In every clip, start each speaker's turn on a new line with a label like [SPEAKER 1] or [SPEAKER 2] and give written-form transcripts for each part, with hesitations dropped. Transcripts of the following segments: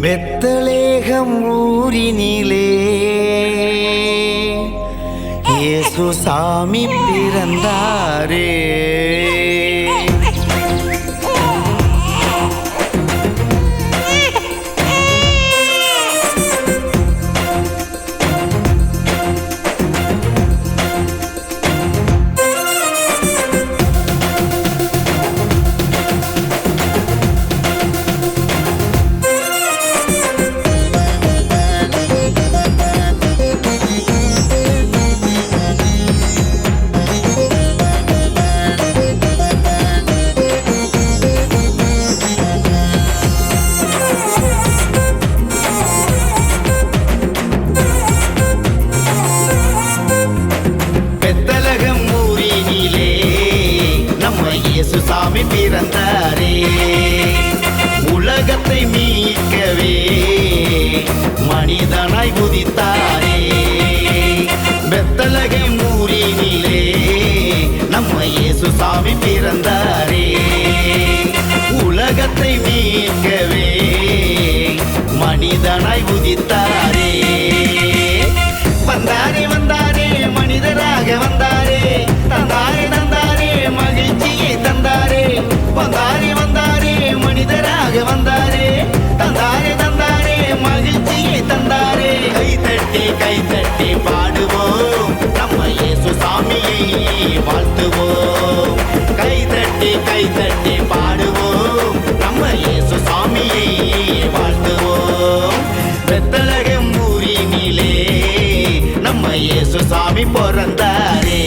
[SPEAKER 1] Bethlehem ஊரினிலே இயேசு சாமி பிறந்தாரே. இயேசு சாமி பிறந்தாரே, உலகத்தை மீட்கவே மனிதனாய் உதித்தாரே. பெத்லகேம் ஊரினிலே நம்ம இயேசு சாமி பிறந்தாரே, உலகத்தை மீட்கவே மனிதனாய் உதித்தாரே. வந்தாரே வந்தாரே மனிதராக வந்தாரே, தந்தாரே தந்தாரே மகிழ்ச்சியை தந்தாரே. வந்தாரே வந்தாரே மனிதராக வந்தாரே, தந்தாரே தந்தாரே மகிழ்ச்சியை தந்தாரே. கை தட்டி பாடுவோம், நம்ம இயேசு சாமியை வாழ்த்துவோம். கை தட்டி பாடுவோம், நம்ம இயேசு சாமியை வாழ்த்துவோம். பெத்லகேம் ஊரினிலே நம்ம இயேசு சாமி பிறந்தாரே.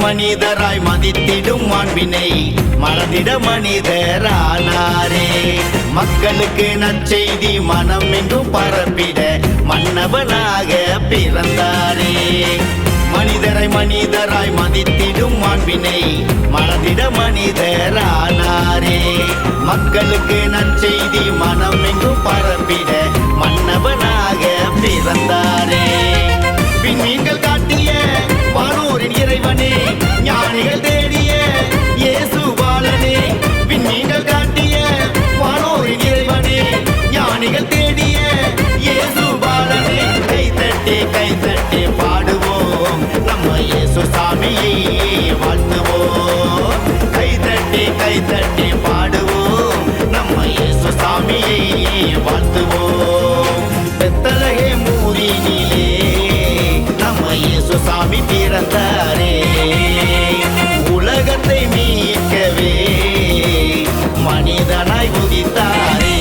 [SPEAKER 1] மனிதராய் மதித்திடும் மாண்பினை மறந்திட மனிதரானாரே. மக்களுக்கு நற்செய்தி மனம் எங்கும் பரப்பிட மன்னவனாக பிறந்தாரே. மனிதராய் மதித்திடும் மாண்பினை மறந்திட மனிதரானாரே. மக்களுக்கு நற்செய்தி மனம் எங்கும் பரப்பிட மன்னவனாக பிறந்தாரே. விண்மீன்கள் காட்டிய வானோரின் இறைவனே, ஞானிகள் தேடிய இயேசு பாலனே. விண்மீன்கள் காட்டிய வானோரின் இறைவனே, ஞானிகள் தேடிய இயேசு பாலனே. கை தட்டி பாடுவோம், நம்ம இயேசு சாமியை வாழ்த்துவோம். கை தட்டி பாடுவோம், நம்ம இயேசு சாமியை வாழ்த்துவோம். பெத்லகேம் ஊரினிலே இயேசு சாமி பிறந்தாரே, உலகத்தை மீட்கவே மனிதனாய் உதித்தாரே.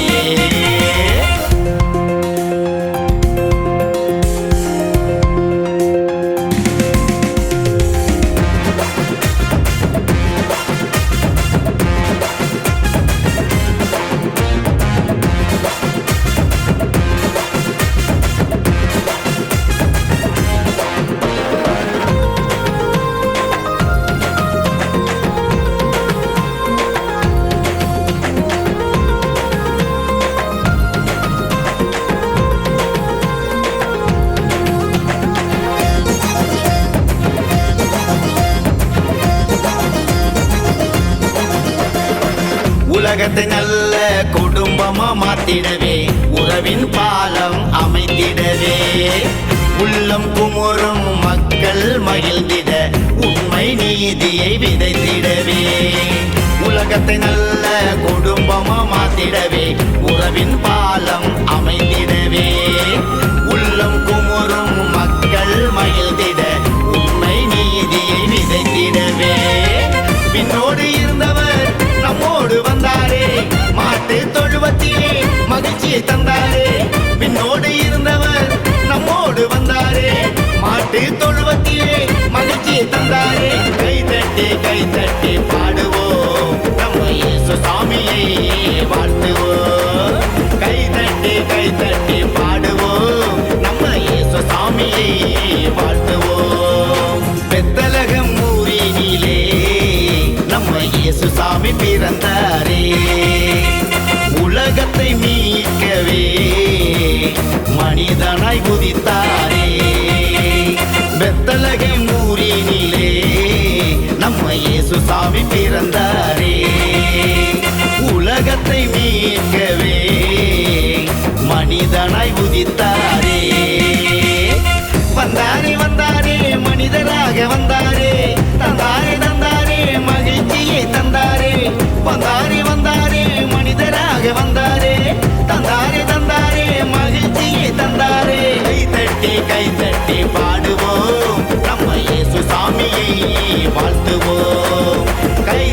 [SPEAKER 1] உலகத்தை நல்ல குடும்பமா மாத்திடவே, உறவின் பாலம் அமைத்திடவே, உள்ளம் குமுறும் மக்கள் மகிழ்ந்திட உண்மை நீதியை விதைத்திடவே. உலகத்தை நல்ல குடும்பமா மாத்திடவே, உறவின் பாலம் அமைத்திடவே, உள்ளம் குமுறும் மக்கள் மகிழ்ந்திட உண்மை நீதியை விதைத்திடவே. பின்னோடு இருந்தவர் நம்மோடு வந்தாரே, மாட்டு தொழுவத்திலே மகிழ்ச்சியை தந்தாரே. பின்னோடு இருந்தவர் சாமியை வாழ்த்துவோம். கை தட்டி பாடுவோம், நம்ம இயேசு சாமியை வாழ்த்துவோம். பெத்தலகம் ஊரினிலே நம்ம இயேசு சாமி பிறந்தாரே, உலகத்தை மீட்கவே மனிதனாய் குதித்தாரே. பெத்தலகம் ஊரினிலே நம்ம இயேசு சாமி பிறந்தாரே, உலகத்தை மீட்கவே மனிதனாய் உதித்தாரே. வந்தாரே வந்தாரே மனிதராக வந்தாரே, தந்தாரே மகிழ்ச்சியை தந்தாரே. வந்தாரே வந்தாரே மனிதராக வந்தாரே, தந்தாரே மகிழ்ச்சியை தந்தாரே. கை தட்டி பாடுவோம், நம்ம இயேசு சாமியை வாழ்த்துவோம். கை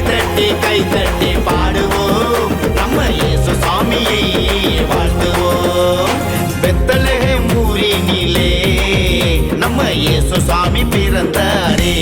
[SPEAKER 1] தட்டி பாடுவோம், நம்ம இயேசு சாமியை வாழ்த்துவோம். பெத்தலகேம் ஊரினிலே நம்ம இயேசு சாமி பிறந்தாரே.